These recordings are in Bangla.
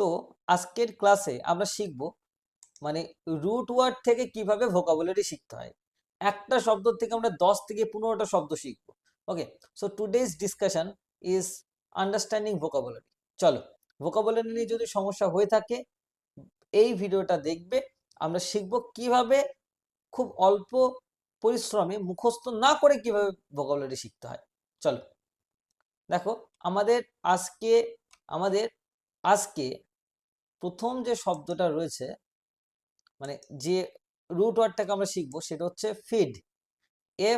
তো আজকের ক্লাসে আমরা শিখব মানে রুট ওয়ার্ড থেকে কিভাবে ভোকাবুলারি শিখতে হয়। একটা শব্দ থেকে আমরা 10 থেকে 15টা শব্দ শিখব। Okay, so today's discussion is understanding vocabulary. চলো, ভোকাবুলারি নিয়ে যদি সমস্যা হয়ে থাকে এই ভিডিওটা দেখবে। আমরা শিখব কিভাবে খুব অল্প পরিশ্রমে মুখস্থ না করে কিভাবে ভোকাবুলারি শিখতে হয়। চলো দেখো, আমাদের আজকে আমাদের আজকে প্রথম যে শব্দটা রয়েছে মানে যে রুট ওয়ার্ডটাকে আমরা শিখবো সেটা হচ্ছে ফিড।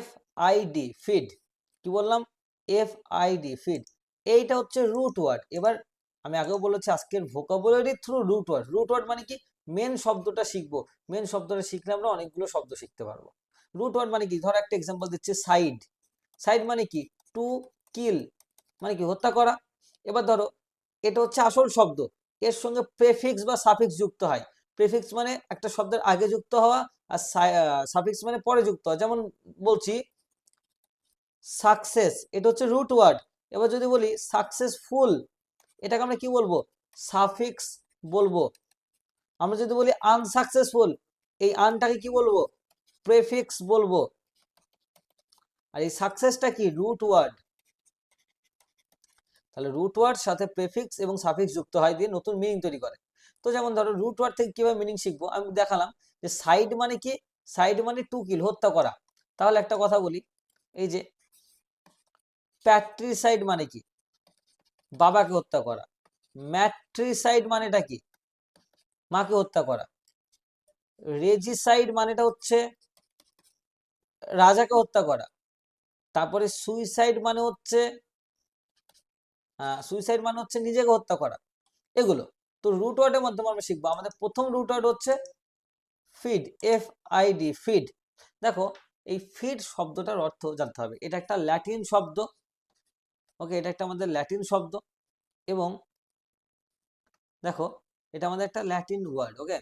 FID feed. কি বললাম? FID fid. এইটা হচ্ছে রুট ওয়ার্ড। এবার আমি আগেও বলেছি আজকের vocabulary through root word. Root word মানে কি? মেন শব্দটা শিখবো। মেন শব্দটা শিখলে আমরা অনেকগুলো শব্দ শিখতে পারবো। রুট ওয়ার্ড মানে কি? ধর একটা এক্সাম্পল দিচ্ছি, সাইড। সাইড মানে কি? টু কিল মানে কি? হত্যা করা। এবার ধরো এটা হচ্ছে আসল শব্দ, এর সঙ্গে প্রেফিক্স বা সাফিক্স যুক্ত হয়। প্রেফিক্স মানে একটা শব্দের আগে যুক্ত হওয়া, আর সাফিক্স মানে পরে যুক্ত হওয়া। যেমন বলছি সাকসেস, এটা হচ্ছে রুট ওয়ার্ড। এবার যদি বলি সাকসেসফুল, এটাকে আমরা কি বলবো? সাফিক্স বলবো। আমরা যদি বলি আনসাকসেসফুল, এই আনটাকে কি বলবো? প্রেফিক্স বলবো। আর এই সাকসেসটা কি? Root word. তাহলে রুট ওয়ার্ড সাথে প্রেফিক্স এবং সাফিক্স যুক্ত হয় দিয়ে নতুন মিনিং তৈরি করে। তো যেমন ধরো রুট ওয়ার্ড থেকে কিভাবে মিনিং শিখবো আমি দেখালাম যে সাইড মানে কি? সাইড মানে টু কিল, হত্যা করা। তাহলে একটা কথা বলি, এই যে প্যাট্রিসাইড মানে কি? বাবাকে হত্যা করা। ম্যাট্রিসাইড মানেটা কি? মাকে হত্যা করা। রেজিসাইড মানেটা হচ্ছে রাজাকে হত্যা করা। তারপরে সুইসাইড মানে হচ্ছে নিজেকে হত্যা করা। এগুলো তো রুট ওয়ার্ডের মাধ্যমে আমরা শিখবো। আমাদের প্রথম রুট ওয়ার্ড হচ্ছে ফিড। FID feed. দেখো, এই ফিড শব্দটার অর্থ জানতে হবে। এটা একটা ল্যাটিন শব্দ। ওকে, এটা একটা আমাদের ল্যাটিন শব্দ এবং দেখো এটা আমাদের একটা ল্যাটিন ওয়ার্ড। ওকে,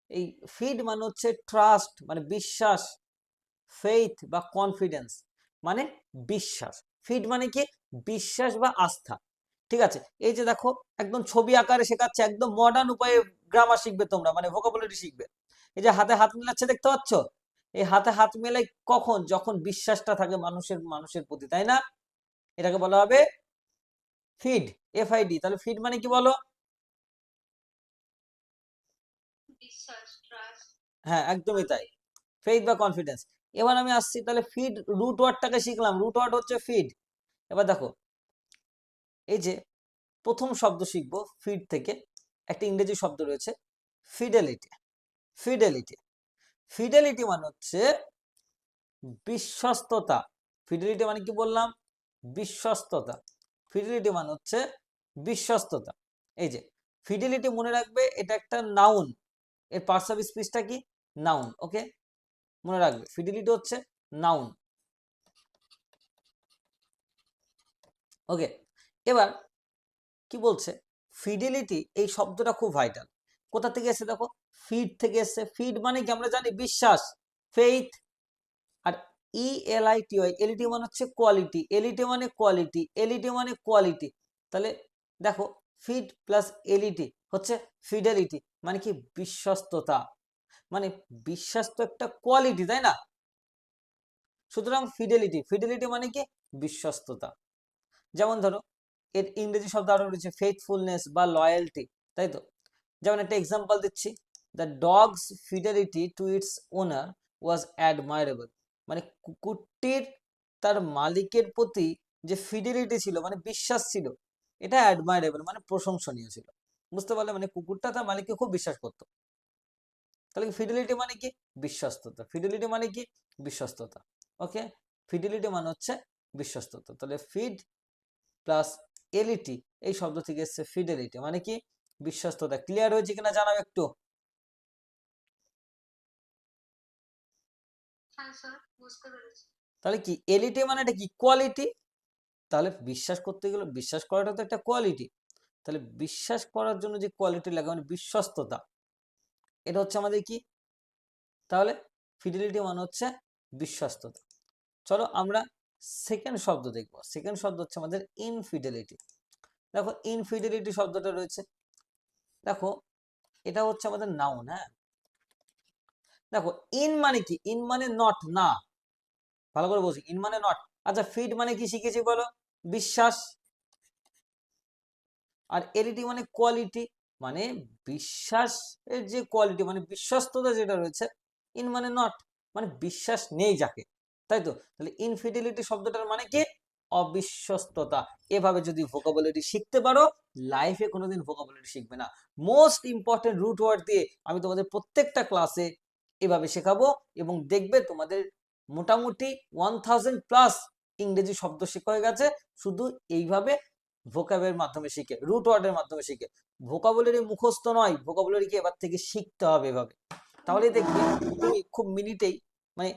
এই ফিড মানে হচ্ছে ট্রাস্ট মানে বিশ্বাস, ফেইথ বা কনফিডেন্স মানে বিশ্বাস। ফিড মানে কি? বিশ্বাস বা আস্থা। ঠিক আছে, এই যে দেখো একদম ছবি আকারে শেখাচ্ছে, একদম মডার্ন উপায়ে গ্রামার শিখবে তোমরা, মানে ভোকাবুলারি শিখবে। এই যে হাতে হাত মেলাচ্ছে দেখতে পাচ্ছ, এই হাতে হাত মেলাই কখন? যখন বিশ্বাসটা থাকে মানুষের মানুষের প্রতি, তাই না? এটাকে বলা হবে ফিড। FID। তাহলে ফিড মানে কি বলো? হ্যাঁ, একদমই তাই, ফেইথ বা কনফিডেন্স। এবার আমি আসছি, তাহলে ফিড রুট ওয়ার্ডটাকে শিখলাম। রুট ওয়ার্ড হচ্ছে ফিড। এবার দেখো এই যে প্রথম শব্দ শিখবো ফিড থেকে, একটা ইংরেজি শব্দ রয়েছে ফিডেলিটি। ফিডেলিটি ফিডেলিটি মানে হচ্ছে বিশ্বস্ততা। ফিডেলিটি মানে কি বললাম? বিশ্বস্ততা। ফিডেলিটি মানে হচ্ছে বিশ্বস্ততা। এই যে ফিডেলিটি মনে রাখবে, এটা একটা নাউন। এর পার্টস অফ স্পিচটা কি? নাউন। ওকে, মনে রাখবে ফিডেলিটি হচ্ছে নাউন। ওকে, এবার কি বলছে? ফিডেলিটি এই শব্দটা খুব ভাইটাল। কোথা থেকে এসে? দেখো ফিড থেকে এসছে। ফিড মানে কি? আমরা জানি বিশ্বাস, ফেইথ। আর ELITY, এলইটি মানে হচ্ছে কোয়ালিটি। এলইটি মানে কোয়ালিটি, এলইটি মানে কোয়ালিটি। তাহলে দেখো ফিড প্লাস এলইটি হচ্ছে ফিডেলিটি, মানে কি? বিশ্বস্ততা। মানে বিশ্বাস তো একটা কোয়ালিটি, তাই না? সুতরাং ফিডেলিটি, ফিডেলিটি মানে কি? বিশ্বস্ততা। যেমন ধরো এর ইংরেজি শব্দ আরো রয়েছে ফেথফুলনেস বা লয়্যালটি, তাই তো? যেমন একটা এক্সাম্পল দিচ্ছি, the dog's fidelity to its owner was admirable. মানে কুকুরটির তার মালিকের প্রতি যে ফিডেলিটি ছিল মানে বিশ্বাস ছিল, এটা অ্যাডমায়ারেবল মানে প্রশংসনীয় ছিল। বুঝতে পারলে? মানে কুকুরটা তার মালিককে খুব বিশ্বাস করতো। তাহলে ফিডেলিটি মানে কি? বিশ্বস্ততা। ফিডেলিটি মানে কি? বিশ্বস্ততা। ওকে, ফিডেলিটি মানে হচ্ছে বিশ্বস্ততা। তাহলে ফিড প্লাস এলইটি এই শব্দ থেকে এসছে ফিডেলিটি, মানে কি? বিশ্বস্ততা। ক্লিয়ার হয়েছে কিনা জানাও একটু। তাহলে কি এলইটি মানে এটা কি? কোয়ালিটি। তাহলে বিশ্বাস করতে গেলে বিশ্বাস করাটা তো একটা কোয়ালিটি। তাহলে বিশ্বাস করার জন্য যে কোয়ালিটি লাগে মানে বিশ্বস্ততা, এটা হচ্ছে আমাদের কি? তাহলে ফিডেলিটি মানে হচ্ছে বিশ্বস্ততা। চলো আমরা সেকেন্ড শব্দ দেখবো। সেকেন্ড শব্দ হচ্ছে আমাদের ইনফিডেলিটি। দেখো ইনফিডেলিটি শব্দটা রয়েছে, দেখো এটা হচ্ছে আমাদের নাউন। হ্যাঁ, দেখো ইন মানে কি? ইন মানে নট, না। ভালো করে বলছি, ইন মানে নট। আচ্ছা, ফিড মানে কি শিখেছি বলো? বিশ্বাস। আর এলিটি মানে কোয়ালিটি, মানে বিশ্বাসের যে কোয়ালিটি, মানে বিশ্বস্ততা যেটা রয়েছে। ইন মানে নট, মানে বিশ্বাস নেই যাকে, তাই তো? তাহলে ইনফিডিলিটি শব্দটার মানে কি? অবিশ্বস্ততা। এভাবে যদি ভোকাবুলারি শিখতে পারো, লাইফে কোনোদিন ভোকাবুলারি শিখবে না। মোস্ট ইম্পর্টেন্ট রুট ওয়ার্ড দিয়ে আমি তোমাদের প্রত্যেকটা ক্লাসে এভাবে শেখাবো, এবং দেখবে তোমাদের মোটামুটি 1000+ ইংরেজি শব্দ শেখা হয়ে গেছে, শুধু এইভাবে ভোকাবের মাধ্যমে শিখে, রুট ওয়ার্ডের মাধ্যমে শিখে। ভোকাবুলারি মুখস্থ নয়, ভোকাবুলারিকে এবার থেকে শিখতে হবে এভাবে। তাহলে দেখবে তুমি খুব মিনিটেই, মানে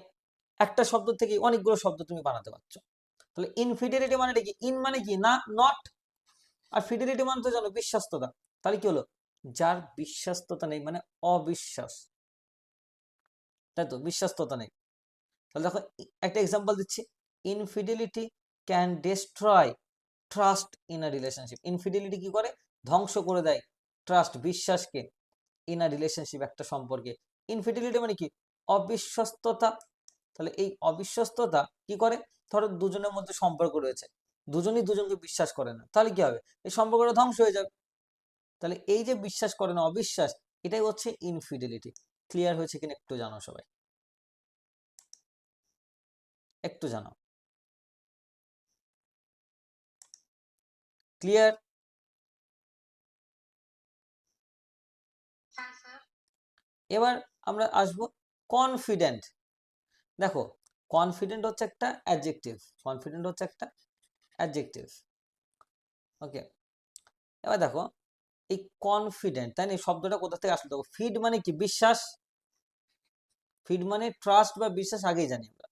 একটা শব্দ থেকে অনেকগুলো শব্দ তুমি বানাতে পারছো। তাহলে ইনফিডিলিটি মানে কি? ইন মানে কি? না, নট। আর ফিডিলিটি মানে তো জানো বিশ্বস্ততা। তাহলে কি হলো? যার বিশ্বস্ততা নেই মানে অবিশ্বাস, তাই তো? বিশ্বস্ততা নেই। তাহলে দেখো একটা এক্সাম্পল দিচ্ছি। Infidelity can destroy trust in a relationship. Infidelity কি করে? ধ্বংস করে দেয় ট্রাস্ট, বিশ্বাসকে, ইন আ রিলেশনশিপ, একটা সম্পর্কে। ইনফিডিলিটি মানে কি? অবিশ্বস্ততা। তাহলে এই অবিশ্বস্ততা কি করে? ধরো দুজনের মধ্যে সম্পর্ক রয়েছে, দুজনই দুজনকে বিশ্বাস করে না, তাহলে কি হবে? এই সম্পর্কটা ধ্বংস হয়ে যাবে। তাহলে এই যে বিশ্বাস করে না, অবিশ্বাস, এটাই হচ্ছে ইনফিডিলিটি। ক্লিয়ার হয়েছে কিনা একটু জানো সবাই, একটু জানো। ক্লিয়ার? এবার আমরা আসবো কনফিডেন্ট। দেখো কনফিডেন্ট হচ্ছে একটা অ্যাডজেক্টিভ, কনফিডেন্ট হচ্ছে একটা অ্যাডজেক্টিভ। ওকে, এবার দেখো এই কনফিডেন্ট, তাই না? এই শব্দটা কোথা থেকে আসলো? দেখো ফিড মানে কি? বিশ্বাস। ফিড মানে ট্রাস্ট বা বিশ্বাস, আগেই জানি আমরা।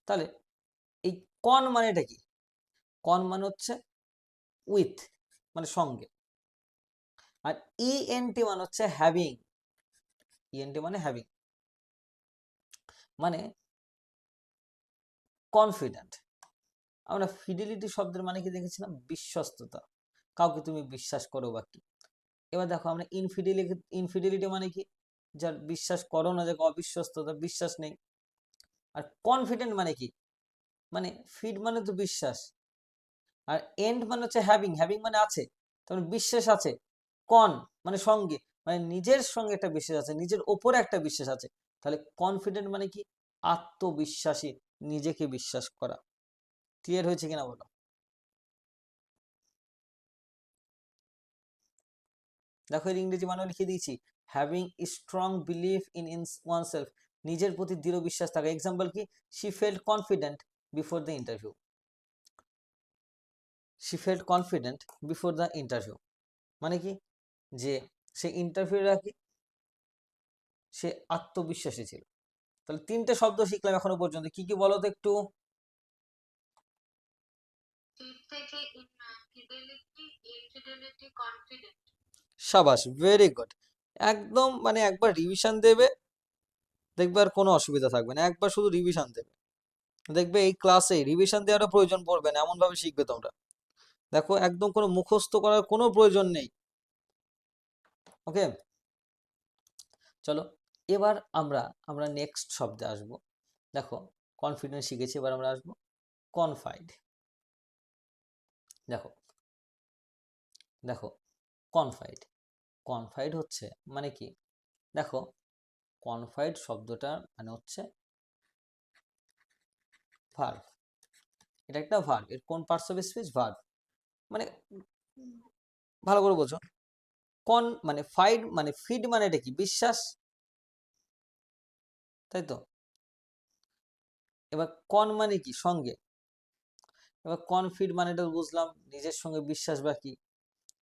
তাহলে এই কন মানেটা কি? কন মানে হচ্ছে উইথ, মানে সঙ্গে। আর ইএনটি মানে হচ্ছে হ্যাভিং। ইএনটি মানে হ্যাভিং, মানে কনফিডেন্ট। আমরা ফিডিলিটি শব্দের মানে কি দেখেছিলাম? বিশ্বস্ততা, কাউকে তুমি বিশ্বাস করো বা কি। এবার দেখো আমরা ইনফিডিলিটি, ইনফিডিলিটি মানে কি? যার বিশ্বাস করো না, যাকে অবিশ্বস্ততা, বিশ্বাস নেই। আর কনফিডেন্ট মানে কি? মানে ফিড মানে তো বিশ্বাস, আর এন্ড মানে হচ্ছে হ্যাভিং, হ্যাভিং মানে আছে, তখন বিশ্বাস আছে। কন মানে সঙ্গে, মানে নিজের সঙ্গে একটা বিশ্বাস আছে, নিজের ওপরে একটা বিশ্বাস আছে। তাহলে কনফিডেন্ট মানে কি? আত্মবিশ্বাসী, নিজেকে বিশ্বাস করা। ক্লিয়ার হয়েছে কিনা বলো? দেখো এর ইংরেজি মানে লিখে দিয়েছি, having strong belief in oneself, নিজের প্রতি দৃঢ় বিশ্বাস থাকা। এক্সাম্পল কি? She felt confident before the interview. She felt confident before the interview মানে কি? যে সে ইন্টারভিউর আগে সে আত্মবিশ্বাসী ছিল। তাহলে তিনটে শব্দ শিখলাম এখনো পর্যন্ত, কি কি বলো তো একটু? সাবাস, ভেরি গুড। একদম, মানে একবার রিভিশন দেবে, দেখবে আর কোনো অসুবিধা থাকবে না। একবার শুধু রিভিশন দেবে, দেখবে এই ক্লাসে রিভিশন দেওয়ারও প্রয়োজন পড়বে না, এমন ভাবে শিখবে তোমরা। দেখো একদম কোনো মুখস্থ করার কোনো প্রয়োজন নেই। ওকে, চলো এবার আমরা আমরা নেক্সট শব্দে আসব। দেখো কনফিডেন্স শিখেছি, এবার আমরা আসবো কনফাইড। দেখো দেখো কনফাইড, কনফাইড হচ্ছে মানে কি? দেখো কনফাইড শব্দটা মানে হচ্ছে ভার্ব। এটা একটা ভার্ব, এর কোন পার্টস অফ স্পিচ? ভার্ব। মানে ভালো করে বোঝো, কন মানে ফাইড, মানে ফিড মানে এটা কি? বিশ্বাস, তাই তো? এবার কন মানে কি? সঙ্গে। এবার কনফিড মানে এটা বুঝলাম, নিজের সঙ্গে বিশ্বাস বা কি।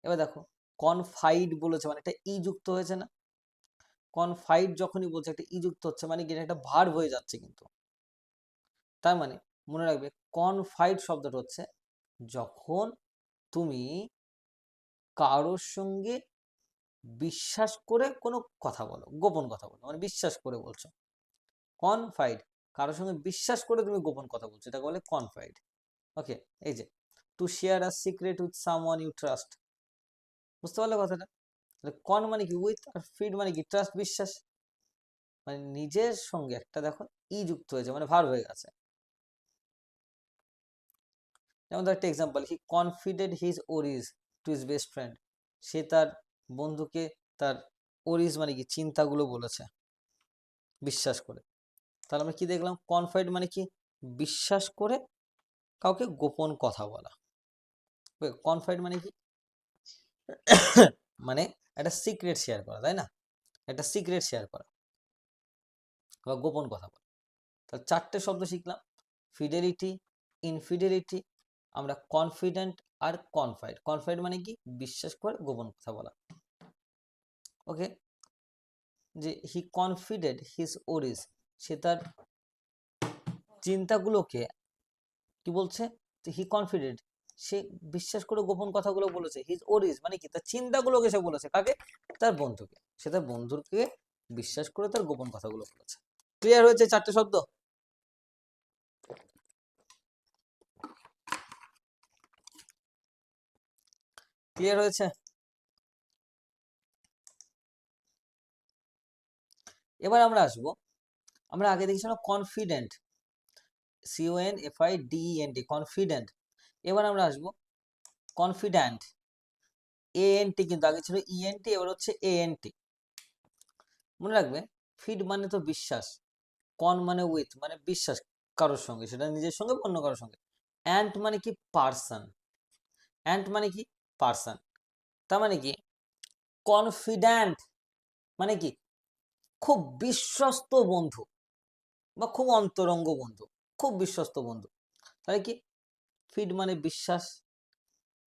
এবার দেখো কনফাইড বলেছে মানে একটা ই যুক্ত হয়েছে না? কনফাইড যখনই বলছে একটা ই যুক্ত হচ্ছে, মানে কি? এটা একটা ভার্ব হয়ে যাচ্ছে কিন্তু। তার মানে মনে রাখবে, কনফাইড শব্দটা হচ্ছে যখন তুমি কারোর সঙ্গে বিশ্বাস করে কোনো কথা বলো, গোপন কথা বলো, মানে বিশ্বাস করে বলছো। কনফাইড, কারোর সঙ্গে বিশ্বাস করে তুমি গোপন কথা বলছো, এটা বলে কনফাইড। ওকে, এই যে to share a secret with someone you trust, বুঝতে পারলে কথাটা? কন মানে কি উইথ, আর ফিড মানে কি ট্রাস্ট, বিশ্বাস। মানে নিজের সঙ্গে একটা দেখো ই যুক্ত হয়েছে, মানে ভার্ব হয়ে গেছে। যেমন একটা example, he confided his worries to his best friend. সে তার বন্ধুকে তার ওরিজ মানে কি চিন্তাগুলো বলেছে বিশ্বাস করে। তাহলে আমরা কি দেখলাম, কনফাইড মানে কি বিশ্বাস করে কাউকে গোপন কথা বলা। কনফাইড মানে কি মানে একটা সিক্রেট শেয়ার করা, তাই না? একটা সিক্রেট শেয়ার করা বা গোপন কথা বলা। তাহলে 4টে শব্দ শিখলাম, ফিডেলিটি, ইনফিডেলিটি, আমরা কনফিডেন্ট আর কনফাইড। কনফাইড মানে কি বিশ্বাস করে গোপন কথা বলা। ওকে, যে হি কনফিডেড হিজ ওরিজ, সে তার চিন্তাগুলোকে কি বলছে, হি কনফিডেড সে বিশ্বাস করে গোপন কথাগুলো বলেছে। হিজ ওরিজ মানে কি তার চিন্তাগুলোকে সে বলেছে কাকে, তার বন্ধুকে। সে তার বন্ধুকে বিশ্বাস করে তার গোপন কথাগুলো বলেছে। ক্লিয়ার হয়েছে 4টে শব্দ? ক্লিয়ার হয়েছে? এবার আমরা আসবো, আমরা আগে দেখেছিলাম কনফিডেন্ট, CONFIDENT, কনফিডেন্ট। এবার আমরা আসবো কনফিডেন্ট, ANT, কিন্তু আগে ছিল ENT, এবার হচ্ছে ANT। মনে রাখবে, ফিড মানে তো বিশ্বাস, কন মানে উইথ মানে বিশ্বাস কারোর সঙ্গে, সেটা নিজের সঙ্গে অন্য কারোর সঙ্গে। অ্যান্ট মানে কি পার্সন, অ্যান্ট মানে কি পার্সন। তার মানে কি কনফিডেন্ট মানে কি খুব বিশ্বস্ত বন্ধু বা খুব অন্তরঙ্গ বন্ধু, খুব বিশ্বস্ত বন্ধু। তাহলে কি ফিড মানে বিশ্বাস,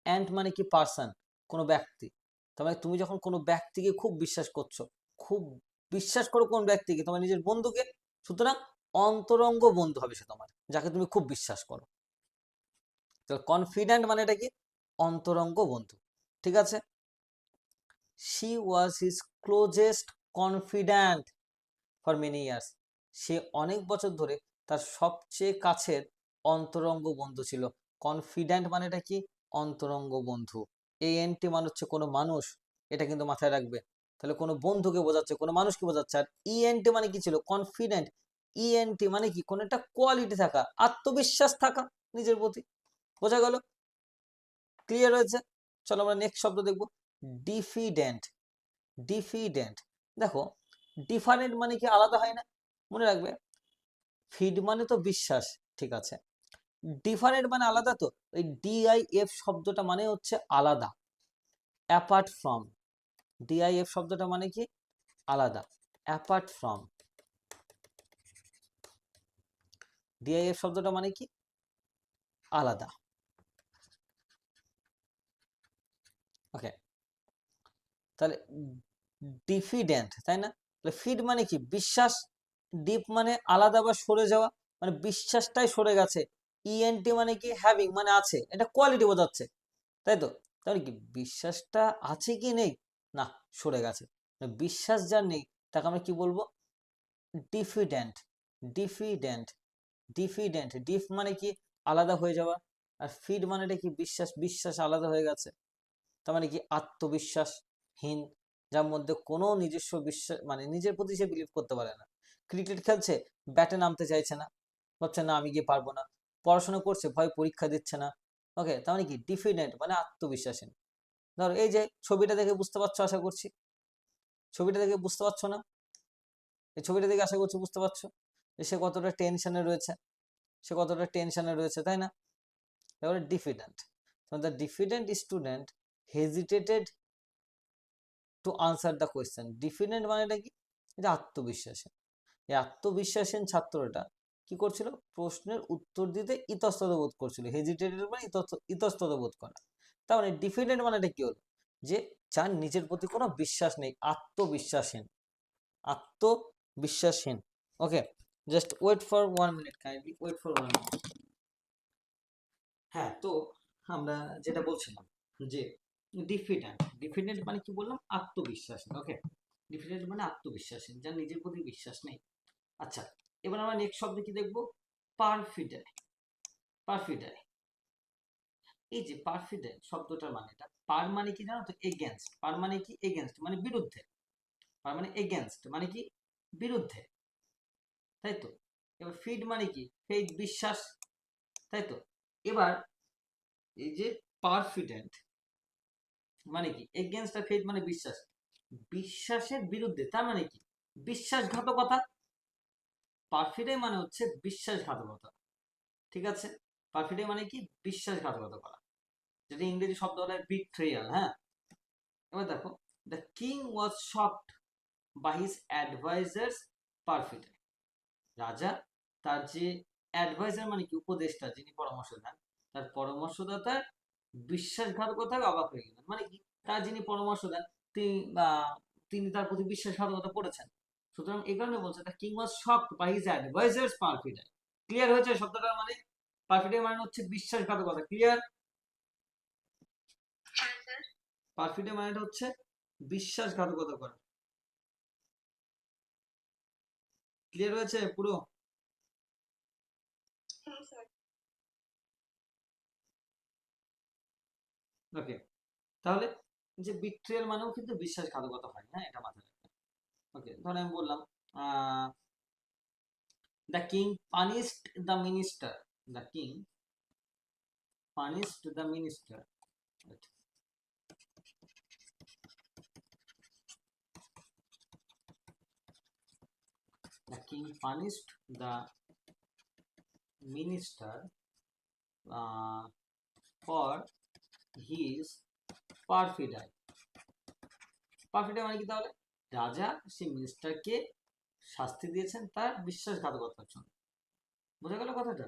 অ্যান্ট মানে কি পার্সন, কোনো ব্যক্তি। তার মানে তুমি যখন কোনো ব্যক্তিকে খুব বিশ্বাস করছো, খুব বিশ্বাস করো কোন ব্যক্তিকে, তোমার নিজের বন্ধুকে, সুতরাং অন্তরঙ্গ বন্ধু হবে সে তোমার, যাকে তুমি খুব বিশ্বাস করো। তো কনফিডেন্ট মানে এটা কি অন্তরঙ্গ বন্ধু, ঠিক আছে। She was his closest confidant for many years, সে অনেক বছর ধরে তার সবচেয়ে কাছের অন্তরঙ্গ বন্ধু ছিল। কনফিডেন্ট মানে এটা কি অন্তরঙ্গ বন্ধু। ANT মানে হচ্ছে কোনো মানুষ, এটা কিন্তু মাথায় রাখবে। তাহলে কোনো বন্ধুকে বোঝাচ্ছে, কোনো মানুষকে বোঝাচ্ছে। আর ENT মানে কি ছিল কনফিডেন্ট, ENT মানে কি কোনো একটা কোয়ালিটি থাকা, আত্মবিশ্বাস থাকা নিজের প্রতি। বোঝা গেল? ক্লিয়ার হয়েছে? চলো আমরা নেক্সট শব্দ দেখবো, ডিফিডেন্ট। ডিফিডেন্ট দেখো, ডিফারেন্ট মানে কি আলাদা হয় না, মনে রাখবে। ফিড মানে তো বিশ্বাস, ঠিক আছে। ডিফারেন্ট মানে আলাদা, তো এই DIF শব্দটা মানে হচ্ছে আলাদা, অ্যাপার্ট ফ্রম। DIF শব্দটা মানে কি আলাদা, অ্যাপার্ট ফ্রম। DIF শব্দটা মানে কি আলাদা। ওকে, তাহলে ডিফিডেন্ট, তাই না? তাহলে ফিড মানে কি বিশ্বাস, ডিপ মানে আলাদা বা সরে যাওয়া, মানে বিশ্বাসটাই সরে গেছে। ENT মানে কি হ্যাভিং মানে আছে, এটা কোয়ালিটি বোঝাচ্ছে, তাই তো। তাহলে কি বিশ্বাসটা আছে কি নেই, না সরে গেছে। বিশ্বাস যার নেই তাকে আমরা কি বলবো, ডিফিডেন্ট। ডিফিডেন্ট, ডিফিডেন্ট, ডিফ মানে কি আলাদা হয়ে যাওয়া, আর ফিড মানে এটা কি বিশ্বাস, বিশ্বাস আলাদা হয়ে গেছে। তার মানে কি আত্মবিশ্বাসহীন, যার মধ্যে কোনো নিজস্ব বিশ্বাস মানে নিজের প্রতি সে বিলিভ করতে পারে না। ক্রিকেট খেলছে, ব্যাটে নামতে চাইছে না, ভাবছে না আমি গিয়ে পারবো না। পড়াশোনা করছে, ভয় পরীক্ষা দিচ্ছে না। ওকে, তার মানে কি ডিফিডেন্ট মানে আত্মবিশ্বাসহীন। ধরো এই যে ছবিটা দেখে বুঝতে পারছো, আশা করছি ছবিটা দেখে বুঝতে পারছো না, এই ছবিটা দেখে আশা করছি বুঝতে পারছো যে সে কতটা টেনশনে রয়েছে, সে কতটা টেনশনে রয়েছে, তাই না? এবারে diffident, the diffident student hesitated to answer the question. Diffident মানে এটা কি, এটা আত্মবিশ্বাসী। এই আত্মবিশ্বাসীন ছাত্রটা কি করছিল, প্রশ্নের উত্তর দিতে ইতস্তত বোধ করছিল। হেজিটেটেড মানে ইতস্তত বোধ করা। তার মানে ডিফিডেন্ট মানে এটা কি হলো, যে যার নিজের প্রতি কোনো বিশ্বাস নেই, আত্মবিশ্বাসহীন, আত্মবিশ্বাসহীন। Okay, just wait for 1 minute, kindly wait for 1 minute. হ্যাঁ, তো আমরা যেটা বলছিলাম যে ডিফিডেন্ট, ডিফিডেন্ট মানে কি বললাম, আত্মবিশ্বাসী। ওকে, ডিফিডেন্ট মানে আত্মবিশ্বাসী, যার নিজের প্রতি বিশ্বাস নেই। আচ্ছা, এবার আমরা নেক্সট শব্দ কি দেখবো, পারফিডেন্ট। পারফিডেন্ট, এই যে পারফিডেন্ট শব্দটার মানে, এটা পার মানে কি জানো তো? এগেনস্ট। পার মানে কি? এগেনস্ট মানে বিরুদ্ধে। পার মানে এগেনস্ট মানে কি? বিরুদ্ধে, তাই তো? এবার ফিড মানে কি? ফেইথ, বিশ্বাস, তাই তো? এবার এই যে পারফিডেন্ট মানে কি? এগেনস্ট আর ফেইথ মানে বিশ্বাস, বিশ্বাসের বিরুদ্ধে, তার মানে কি? বিশ্বাসঘাতকতা। পারফিডেন্ট মানে হচ্ছে বিশ্বাসঘাতকতা, ঠিক আছে? পারফিডেন্ট মানে কি? বিশ্বাসঘাতকতা করা, যেটা ইংরেজি শব্দ হলো বিট্রেয়াল। হ্যাঁ, এবার দেখো, the king was shocked by his advisor's perfidy. রাজা তার যে অ্যাডভাইজার মানে কি? উপদেষ্টা, যিনি পরামর্শ দেন, তার পরামর্শদাতার বিশ্বাসঘাতকতায় অবাক হয়ে গেলেন। মানে কি? তার যিনি পরামর্শ দেন তিনি তিনি তার প্রতি বিশ্বাসঘাতকতা করেছেন। সুতরাং এই কারণে বলছে the king was shocked by his advisor's perfidy. Clear হয়েছে শব্দটার মানে? পারফিডেন্ট মানে হচ্ছে বিশ্বাসঘাতকতা। ক্লিয়ার? পারফিডেন্ট মানে হচ্ছে বিশ্বাসঘাতকতা করা। ক্লিয়ার হয়েছে পুরো? ওকে, তাহলে যে বিট্রিয়াল মানেও কিন্তু বিশ্বাসঘাতকতা হয়। হ্যাঁ, এটা মাথায় রাখবেন। ওকে, ধরো আমি বললাম the king punished the minister. The king punished the minister. The king punished the minister for his perfidy. পারফিডেন্ট মানে কি তাহলে? রাজা সেই মিনিস্টারকে শাস্তি দিয়েছেন তার বিশ্বাসঘাতকতার জন্য। বোঝা গেল কথাটা?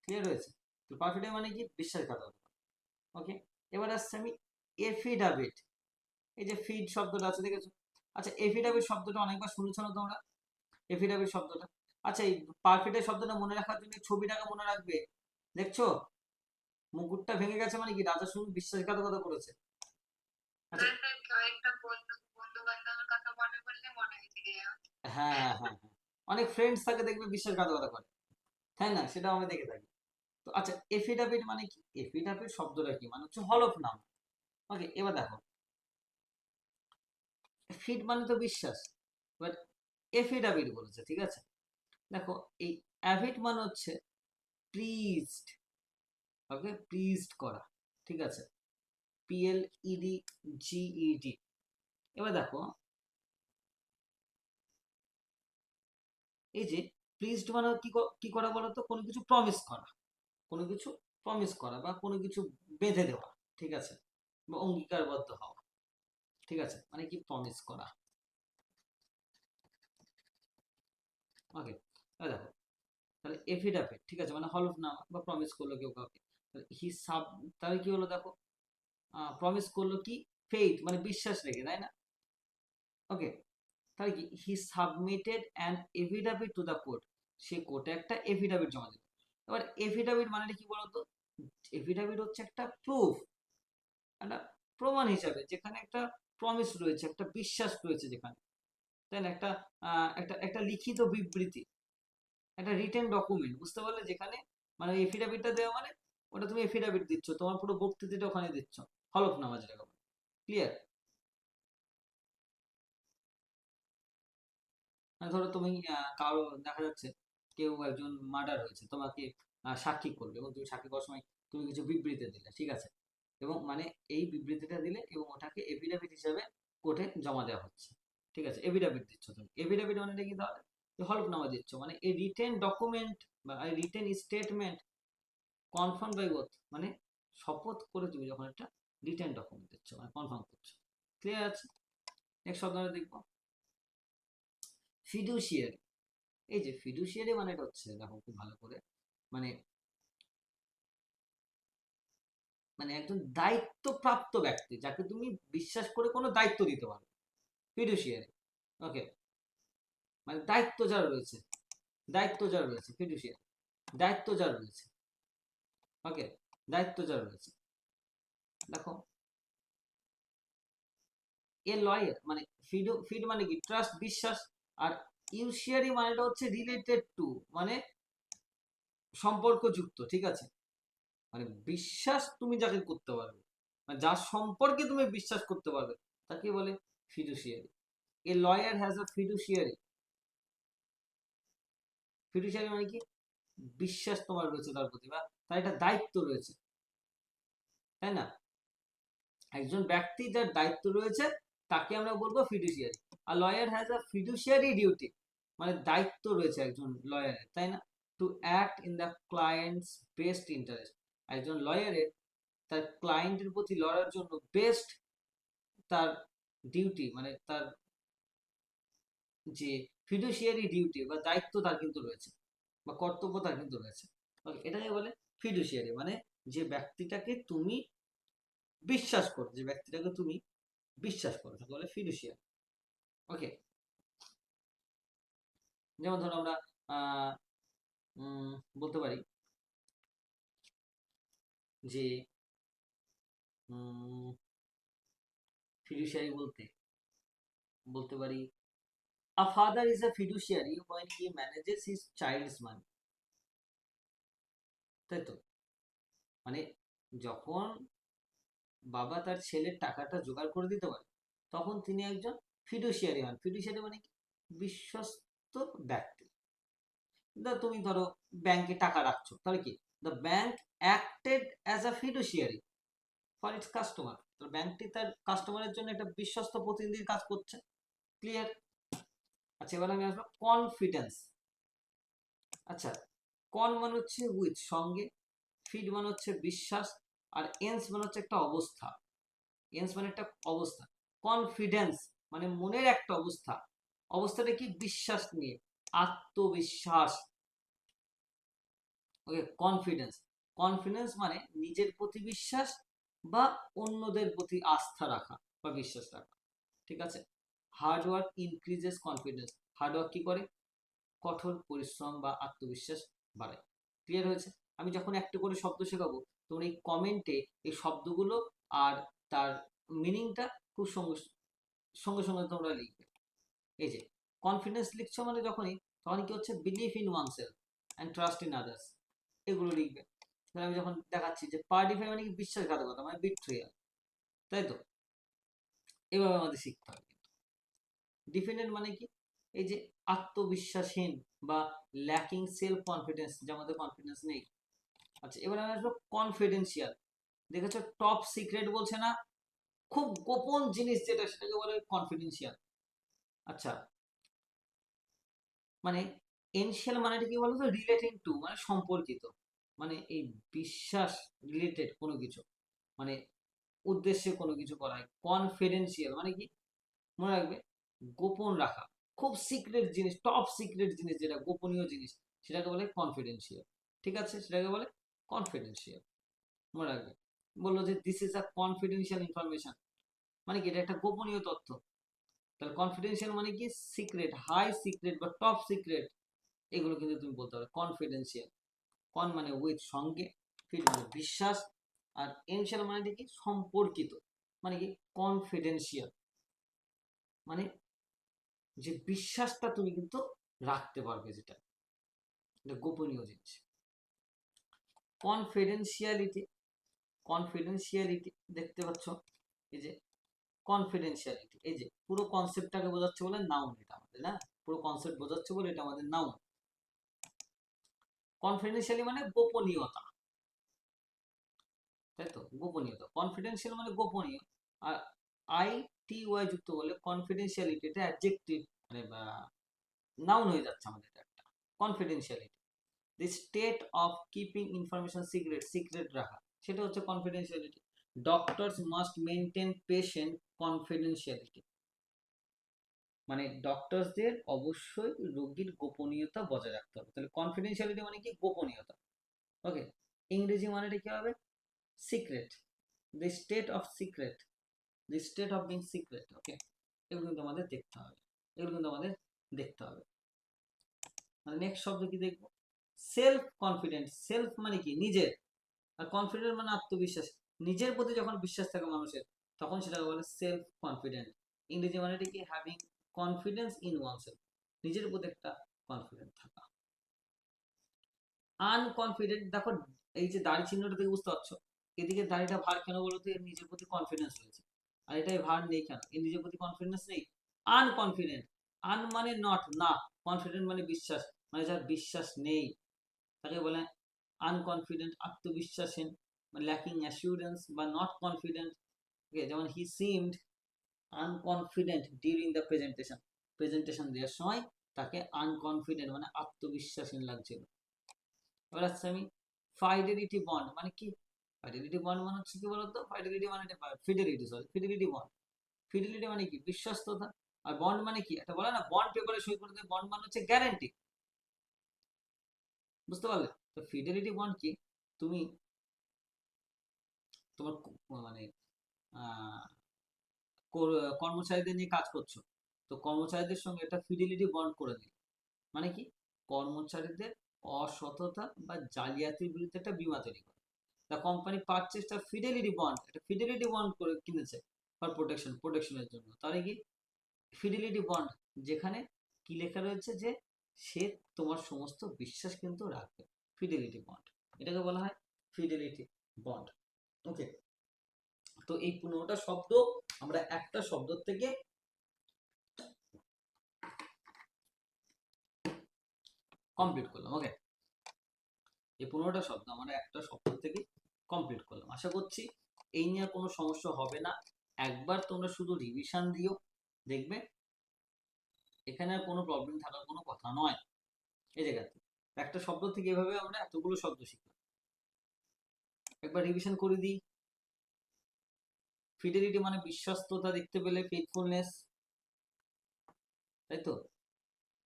ক্লিয়ার হয়েছে? তো পারফিডেন্ট মানে কি? বিশ্বাসঘাতকতা। ওকে, এবার আসছে আমি এফিডাভিট। এই যে ফিড শব্দটা আছে, দেখেছো? আচ্ছা, এফিডাভিট শব্দটা অনেকবার শুনেছো না তোমরা? এফিডাভিট শব্দটা, আচ্ছা এই পারফিডেন্ট শব্দটা মনে রাখার জন্য ছবিটাকে মনে রাখবে। দেখছো মুকুটটা ভেঙে গেছে মানে কি? রাজা শুধু বিশ্বাসঘাতকতা করেছে। আচ্ছা, হ্যাঁ হ্যাঁ হ্যাঁ হ্যাঁ, অনেক ফ্রেন্ডস থাকে দেখবে বিশ্বাসঘাতকতা করে, তাই না? সেটাও আমি দেখে থাকি। তো আচ্ছা, এফিডাভিট মানে কি? এফিডাভিট শব্দটা কি? মানে হচ্ছে হলফনামা। ওকে, এবার দেখো, ফিড মানে তো বিশ্বাস, বাট এফিডাভিট বলেছে, ঠিক আছে? দেখো, এই অ্যাভিট মানে হচ্ছে প্লিজড। ওকে, প্লিজড করা, ঠিক আছে? PLEDGED। এবার দেখো, এই যে প্লিজড মানে কি করা বলতো? কোনো কিছু প্রমিস করা, কোনো কিছু প্রমিস করা বা কোনো কিছু বেঁধে দেওয়া, ঠিক আছে? বা অঙ্গীকারবদ্ধ হওয়া, ঠিক আছে? মানে কি? প্রমিস করা। ওকে, দেখো, তাহলে এফিডাভিট, ঠিক আছে, মানে হলফনামা বা প্রমিস করলো কেউ কাউকে। হি সাব, তাহলে কি হলো দেখো, প্রমিস করলো কি? ফেইথ মানে বিশ্বাস রেখে, তাই না? ওকে, তাহলে কি? He submitted an affidavit to the court. সে কোর্টে একটা এফিডাভিট জমা দিল। এবার এফিডাভিট মানে কি বলতো? এফিডাভিট হচ্ছে একটা প্রুফ, একটা প্রমাণ হিসাবে, যেখানে একটা প্রমিস রয়েছে, একটা বিশ্বাস রয়েছে যেখানে, তাই না? একটা একটা একটা লিখিত বিবৃতি, একটা রিটেন ডকুমেন্ট, বুঝতে পারলে? যেখানে মানে এফিডাভিটটা দেওয়া মানে ওটা তুমি এফিডাভিট দিচ্ছ, তোমার পুরো বক্তৃতাটা ওখানে দিচ্ছ, হলফনামা যেটা বলে। ক্লিয়ার? মানে ধরো তুমি কারো, দেখা যাচ্ছে কেউ একজন মার্ডার হয়েছে, তোমাকে সাক্ষী করবে, এবং তুমি সাক্ষী করার সময় তুমি কিছু বিবৃতি দিলে, ঠিক আছে? এবং মানে এই বিবৃতিটা দিলে এবং ওটাকে এফিডাভিট হিসাবে কোর্টে জমা দেওয়া হচ্ছে, ঠিক আছে? এফিডাভিট দিচ্ছ তুমি। এফিডাভিট মানে কি তাহলে? হলফনামা দিচ্ছ, মানে এই রিটেন ডকুমেন্ট বা written statement confirm by oath, মানে শপথ করে তুমি যখন একটা রিটেন ডকুমেন্ট দিচ্ছ, মানে কনফার্ম করছো। ক্লিয়ার আছে? নেক্সট শব্দ আমরা দেখবো ফিডুশিয়ারি। এই যে ফিডুশিয়ারি মানে এটা হচ্ছে, দেখো খুব ভালো করে, মানে মানে একজন দায়িত্বপ্রাপ্ত ব্যক্তি যাকে তুমি বিশ্বাস করে কোনো দায়িত্ব দিতে পারো, ফিডুশিয়ারি। ওকে, মানে দায়িত্ব যার রয়েছে, দায়িত্ব যার রয়েছে ফিডুশিয়ারি, দায়িত্ব যার রয়েছে। ওকে, দায়িত্ব যার রয়েছে। দেখো, এ লয়ার মানে ফিড মানে কি? ট্রাস্ট, বিশ্বাস। আর ইউশিয়ারি মানেটা হচ্ছে রিলেটেড টু, মানে সম্পর্কযুক্ত, ঠিক আছে? মানে বিশ্বাস তুমি যাকে করতে পারবে, মানে যার সম্পর্কে তুমি বিশ্বাস করতে পারবে তাকে বলে ফিডুশিয়ারি। A lawyer has a ফিডুশিয়ারি। ফিডুশিয়ারি মানে কি? বিশ্বাস তোমার রয়েছে তার প্রতি, বা তার একটা দায়িত্ব রয়েছে, তাই না? একজন ব্যক্তি যার দায়িত্ব রয়েছে তাকে আমরা বলবো ফিডুশিয়ারি। আর lawyer has a fiduciary duty, মানে দায়িত্ব রয়েছে একজন লয়ারের, তাই না? To act in the client's best interest. একজন লয়ারের তার ক্লায়েন্টের প্রতি লড়ার জন্য বেস্ট তার ডিউটি, মানে তার যে ফিডুশিয়ারি ডিউটি বা দায়িত্ব তার কিন্তু রয়েছে, বা কর্তব্য তার কিন্তু রয়েছে। এটাকে বলে ফিডুশিয়ারি, মানে যে ব্যক্তিটাকে তুমি বিশ্বাস করো, যে ব্যক্তিটাকে তুমি বিশ্বাস করো তাকে বলে ফিডুশিয়ারি। ওকে, যেমন ধরো আমরা বলতে পারি যে ফিডুশিয়ারি বলতে বলতে পারি a father is a fiduciary when he manages his child's money। তাই তো, মানে যখন বাবা তার ছেলের টাকাটা জোগাড় করে দিতে পারে তখন তিনি একজন ফিডুশিয়ারি হন। ফিডুশিয়ারি মানে কি? বিশ্বস্ত ব্যক্তি। তুমি ধরো ব্যাংকে টাকা রাখছো, তাহলে কি? The bank acted as a ফিডুশিয়ারি for its customer. তো ব্যাংকটি তার কাস্টমারের জন্য একটা বিশ্বস্ত প্রতিনিধির কাজ করছে। ক্লিয়ার? আচ্ছা, এবার আমি আসবো কনফিডেন্স। আচ্ছা, কন মানে হচ্ছে উইথ, সঙ্গে, ফিড মানে হচ্ছে বিশ্বাস, আর এন্স মানে হচ্ছে একটা অবস্থা। এন্স মানে একটা অবস্থা। কনফিডেন্স মানে মনের একটা অবস্থা। অবস্থাটা কি? বিশ্বাস নিয়ে, আত্মবিশ্বাস। ওকে, কনফিডেন্স। কনফিডেন্স মানে নিজের প্রতি বিশ্বাস বা অন্যদের প্রতি আস্থা রাখা বা বিশ্বাস রাখা। ঠিক আছে? Hard work increases confidence. Hard work কি করে? কঠোর পরিশ্রম বা আত্মবিশ্বাস বাড়ায়। ক্লিয়ার হয়েছে? আমি যখন একটা করে শব্দ শেখাবো তোমরা এই কমেন্টে এই শব্দগুলো আর তার মিনিংটা খুব সঙ্গে সঙ্গে সঙ্গে তোমরা লিখবে। এই যে কনফিডেন্স লিখছো মানে যখনই, তখন কি হচ্ছে? Believe in one self and trust in others, এগুলো লিখবে। তাহলে আমি যখন দেখাচ্ছি যে পার্টিফাই মানে কি? বিশ্বাসঘাতকতা, মানে বিট্রিয়াল, তাই তো? এভাবে আমাদের শিখতে হবে। ডিফিডেন্ট মানে কি? এই যে আত্মবিশ্বাসহীন বা ল্যাকিং সেলফ কনফিডেন্স, যে আমাদের কনফিডেন্স নেই। আচ্ছা, এবার আমি আসবো কনফিডেন্সিয়াল। দেখেছো টপ সিক্রেট বলছে না? খুব গোপন জিনিস যেটা, সেটাকে বলে কনফিডেন্সিয়াল। আচ্ছা, মানে এনশিয়াল মানেটা কি বলতো? রিলেটিং টু মানে সম্পর্কিত, মানে এই বিশ্বাস রিলেটেড কোনো কিছু, মানে উদ্দেশ্যে কোনো কিছু করা হয়। কনফিডেন্সিয়াল মানে কি? মনে রাখবে, গোপন রাখা, খুব সিক্রেট জিনিস, টপ সিক্রেট জিনিস, যেটা গোপনীয় জিনিস, সেটাকে বলে কনফিডেন্সিয়াল। ঠিক আছে, সেটাকে বলে কনফিডেন্সিয়াল। মনে রাখবে, বললো যে this is a confidential information, মানে কি? এটা একটা গোপনীয় তথ্য। তাহলে কনফিডেন্সিয়াল মানে কি? সিক্রেট, হাই সিক্রেট বা টপ সিক্রেট, এগুলো কিন্তু তুমি বলতে পারো কনফিডেন্সিয়াল। কন মানে উইথ, সঙ্গে, ফিড মানে বিশ্বাস, আর এনশিয়াল মানে কি? সম্পর্কিত, মানে কি? কনফিডেন্সিয়াল মানে যে বিশ্বাসটা তুমি কিন্তু রাখতে পারবে, যেটা এটা গোপনীয় জিনিস। কনফিডেন্সিয়ালিটি। কনফিডেন্সিয়ালিটি দেখতে পাচ্ছ, এই যে কনফিডেন্সিয়ালিটি, এই যে পুরো কনসেপ্টটাকে বোঝাচ্ছে বলে নাউন এটা আমাদের, না? পুরো কনসেপ্ট বোঝাচ্ছে বলে এটা আমাদের নাউন। কনফিডেন্সিয়ালি মানে গোপনীয়তা, তাই তো? গোপনীয়তা। কনফিডেন্সিয়াল মানে গোপনীয়, আর আই টি ওয়াই যুক্ত বলে কনফিডেন্সিয়ালিটি এটা অ্যাডজেক্টিভ, মানে নাউন হয়ে যাচ্ছে আমাদের একটা। Confidentiality, the state of keeping information secret, secret রাখা, সেটা হচ্ছে confidentiality. Doctors must maintain patient confidentiality, মানে ডক্টরসদের অবশ্যই রোগীর গোপনীয়তা বজায় রাখতে হবে। তাহলে কনফিডেন্সিয়ালিটি মানে কি? গোপনীয়তা। ওকে, ইংরেজি মানেটা কি হবে? Secret, the state of secret, the state of being secret. Okay, এগুলো কিন্তু আমাদের দেখতে হবে, এগুলো কিন্তু আমাদের দেখতে হবে। মানে নেক্সট শব্দ কি দেখবো? Self confidence. সেলফ মানে কি? নিজের, আর কনফিডেন্ট মানে আত্মবিশ্বাস। নিজের প্রতি যখন বিশ্বাস থাকে মানুষের, তখন সেটাকে বলে সেলফ কনফিডেন্ট। ইংরেজি মানেটা কি? হ্যাভিং কনফিডেন্স ইন ওয়ানসেলফ, নিজের প্রতি একটা কনফিডেন্ট থাকা। আনকনফিডেন্ট, দেখো এই যে দাড়ি চিহ্নটা থেকে বুঝতে পারছো, এদিকে দাড়িটা ভার কেন বলতো? এর নিজের প্রতি কনফিডেন্স রয়েছে। আর এটাই ভার নেই কেন? এর নিজের প্রতি কনফিডেন্স নেই। আনকনফিডেন্ট, আন মানে নট, না, কনফিডেন্ট মানে বিশ্বাস, মানে যার বিশ্বাস নেই তাকে বলে আনকনফিডেন্ট, আত্মবিশ্বাসহীন, ল্যাকিং অ্যাসিউরেন্স বা নট কনফিডেন্ট। যেমন he seemed unconfident during the presentation, presentation দেওয়ার সময় তাকে আনকনফিডেন্ট মানে আত্মবিশ্বাসহীন লাগছিল। এবার আসছে আমি ফাইডেলিটি বন্ড মানে কি? ফাইডেলিটি বন্ড মানে হচ্ছে কি বলতো? ফাইডেলিটি মানে fidelity, sorry, fidelity bond. Fidelity মানে কি? বিশ্বস্ততা। আর বন্ড মানে কি? এটা বলে না বন্ড পেপারে সই করে দেয়, বন্ড মানে হচ্ছে গ্যারান্টি। বুঝতে পারলে? তো ফিডেলিটি বন্ড কি? তুমি তোমার মানে কর্মচারীদের নিয়ে কাজ করছো, তো কর্মচারীদের সঙ্গে একটা ফিডেলিটি বন্ড করে দিই। মানে কি? কর্মচারীদের অসততা বা জালিয়াতির বিরুদ্ধে একটা বীমা তৈরি করে। The company purchased a fidelity bond, একটা ফিডেলিটি বন্ড করে কিনেছে ফর প্রোটেকশনের জন্য। তাহলে কি ফিডেলিটি বন্ড, যেখানে কি লেখা রয়েছে যে সে তোমার সমস্ত বিশ্বাস কিন্তু রাখবে। ফিডেলিটি বন্ড, এটাকে বলা হয় ফিডেলিটি বন্ড। ওকে, তো এই 15টা শব্দ আমরা একটা শব্দ থেকে কমপ্লিট করলাম। ওকে, এই 15টা শব্দ আমরা একটা শব্দ থেকে কমপ্লিট করলাম। আশা করছি এই নিয়ে কোনো সমস্যা হবে না। একবার তোমরা শুধু রিভিশন দিও, দেখবে এখানে আর কোনো প্রবলেম থাকার কোনো কথা নয়। এই জায়গাতে একটা শব্দ থেকে এভাবে আমরা এতগুলো শব্দ শিখলাম। একবার রিভিশন করে দিই। ফিডেলিটি মানে বিশ্বস্ততা, দেখতে পেলে ফেথফুলনেস, তাই তো?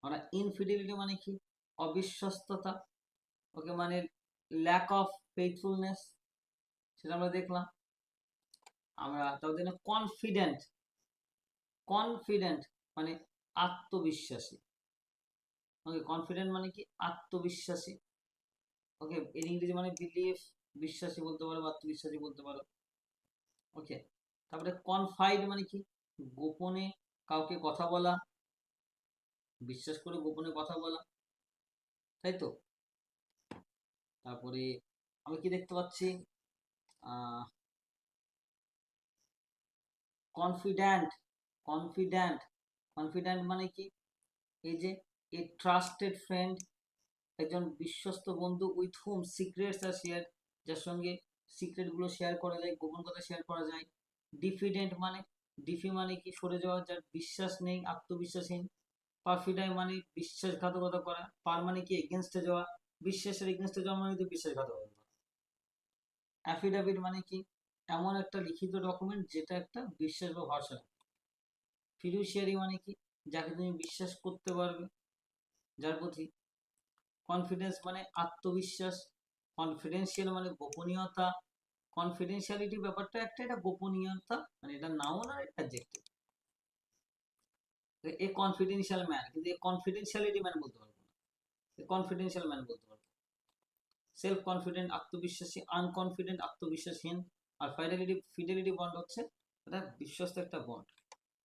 আমরা ইনফিডেলিটি মানে কি? অবিশ্বস্ততা। ওকে, মানে ল্যাক অফ ফেথফুলনেস, সেটা আমরা দেখলাম। আমরা তাদের কনফিডেন্ট, কনফিডেন্ট মানে আত্মবিশ্বাসী। ওকে, কনফিডেন্ট মানে কি? আত্মবিশ্বাসী। ওকে, এর ইংরেজি মানে বিলিভ, বিশ্বাসী বলতে পারো, আত্মবিশ্বাসী বলতে পারো। ওকে, তারপরে কনফাইড মানে কি? গোপনে কাউকে কথা বলা, বিশ্বাস করে গোপনে কথা বলা, তাই তো? তারপরে আমি কি দেখতে পাচ্ছি? কনফিডেন্ট, কনফিডেন্ট, কনফিডেন্ট মানে কি? এই যে এ ট্রাস্টেড ফ্রেন্ড, একজন বিশ্বস্ত বন্ধু, with whom secrets are share, যার সঙ্গে সিক্রেট গুলো শেয়ার করা যায়, গোপন কথা শেয়ার করা যায়। ডিফিডেন্ট মানে, ডিফি মানে কি? সরে যাওয়া, যার বিশ্বাস নেই, আত্মবিশ্বাসহীন। পারফিডাই মানে বিশ্বাসঘাতকতা করা। পার মানে কি? এগেনস্টে যাওয়া, বিশ্বাসের এগেনস্টে যাওয়া মানে তো বিশ্বাসঘাতকতা করা। অ্যাফিডাভিট মানে কি? এমন একটা লিখিত ডকুমেন্ট যেটা একটা বিশ্বাস বা ভরসা। ফিডুশিয়ারি মানে কি? যাকে তুমি বিশ্বাস করতে পারবে, যার প্রতি। কনফিডেন্স মানে আত্মবিশ্বাস। কনফিডেন্সিয়াল মানে গোপনীয়তা। কনফিডেন্সিয়ালিটি ব্যাপারটা একটা, এটা গোপনীয়তা, মানে এটা নাউন আর এটা অ্যাডজেক্টিভ। এ কনফিডেন্সিয়াল ম্যান, কিন্তু এ কনফিডেন্সিয়ালিটি ম্যান বলতে পারবো না, এ কনফিডেন্সিয়াল ম্যান বলতে পারবো। সেলফ কনফিডেন্ট আত্মবিশ্বাসী, আনকনফিডেন্ট আত্মবিশ্বাসহীন। আর ফিডেলিটি বন্ড হচ্ছে এটা বিশ্বস্ত একটা বন্ড।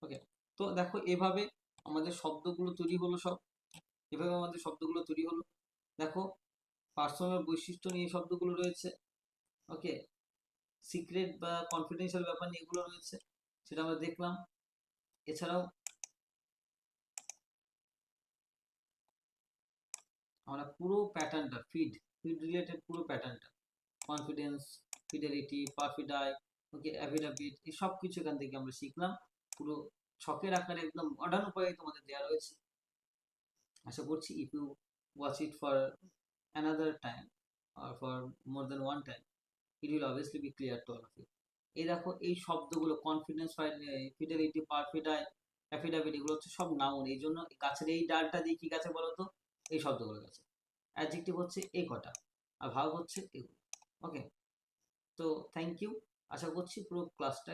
ওকে, তো দেখো এভাবে আমাদের শব্দগুলো তৈরি হলো সব, এভাবে আমাদের শব্দগুলো তৈরি হলো। দেখো পার্সোনাল বৈশিষ্ট্য নিয়ে শব্দগুলো রয়েছে। ওকে, সিক্রেট বা কনফিডেন্সিয়াল ব্যাপার নিয়ে এগুলো রয়েছে, সেটা আমরা দেখলাম। এছাড়াও আমরা পুরো প্যাটার্নটা, ফিড রিলেটেড পুরো প্যাটার্নটা, কনফিডেন্স, ফিডেলিটি, পারফিডাই, ওকে, অ্যাফিডাভিট, এই সব কিছু এখান থেকে আমরা শিখলাম। পুরো ছকের আকারে একদম মডার্ন উপায়ে তোমাদের দেওয়া রয়েছে। আশা করছি if you watch it for another time or for more than one time, it will obviously be clear to all of you. এই দেখো এই শব্দগুলো কনফিডেন্স, ফিডেলিটি, পারফিডাই, অ্যাফিডাভিট, এগুলো হচ্ছে সব নাউন। এই জন্য গাছের এই ডালটা দিয়ে কি গাছে বলো তো? এই শব্দগুলো গাছে। অ্যাডজেক্টিভ হচ্ছে এই কটা, আর ভার্ব হচ্ছে এগুলো। ওকে, তো থ্যাংক ইউ। আশা করছি পুরো ক্লাসটা